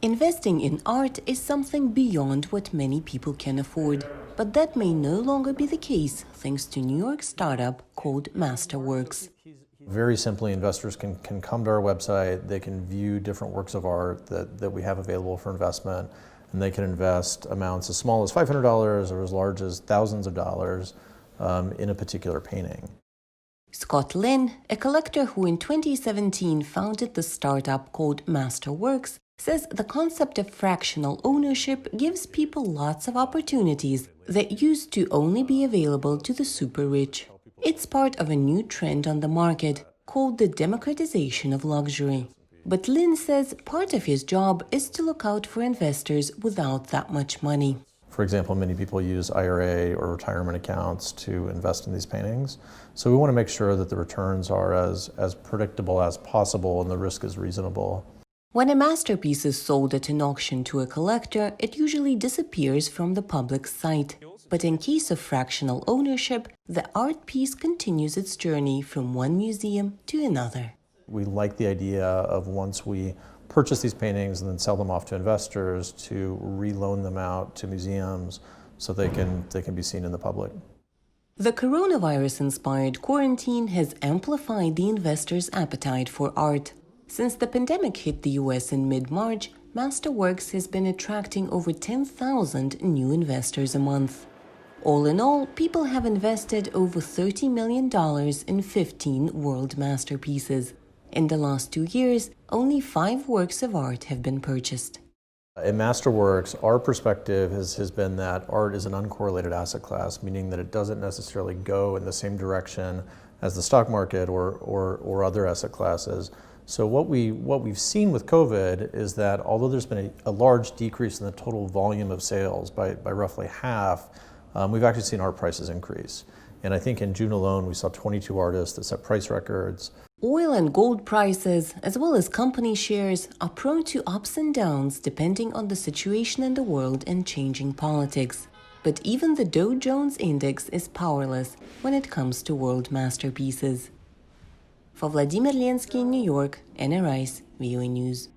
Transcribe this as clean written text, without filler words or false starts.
Investing in art is something beyond what many people can afford, but that may no longer be the case thanks to New York startup called Masterworks. Very simply, investors can come to our website, they can view different works of art that we have available for investment, and they can invest amounts as small as $500 or as large as thousands of dollars in a particular painting. Scott Lynn, a collector who in 2017 founded the startup called Masterworks, says the concept of fractional ownership gives people lots of opportunities that used to only be available to the super rich. It's part of a new trend on the market called the democratization of luxury. But Lynn says part of his job is to look out for investors without that much money. For example, many people use IRA or retirement accounts to invest in these paintings. So we want to make sure that the returns are as predictable as possible and the risk is reasonable. When a masterpiece is sold at an auction to a collector, it usually disappears from the public sight. But in case of fractional ownership, the art piece continues its journey from one museum to another. We like the idea of once we purchase these paintings and then sell them off to investors to reloan them out to museums so they can be seen in the public. The coronavirus-inspired quarantine has amplified the investors' appetite for art. Since the pandemic hit the US in mid-March, Masterworks has been attracting over 10,000 new investors a month. All in all, people have invested over $30 million in 15 world masterpieces. In the last 2 years, only 5 works of art have been purchased. In Masterworks, our perspective has been that art is an uncorrelated asset class, meaning that it doesn't necessarily go in the same direction as the stock market or other asset classes. So what we've seen with COVID is that although there's been a large decrease in the total volume of sales by roughly half, we've actually seen art prices increase. And I think in June alone, we saw 22 artists that set price records. Oil and gold prices, as well as company shares, are prone to ups and downs depending on the situation in the world and changing politics. But even the Dow Jones Index is powerless when it comes to world masterpieces. For Vladimir Lenski in New York, NRI's VOA News.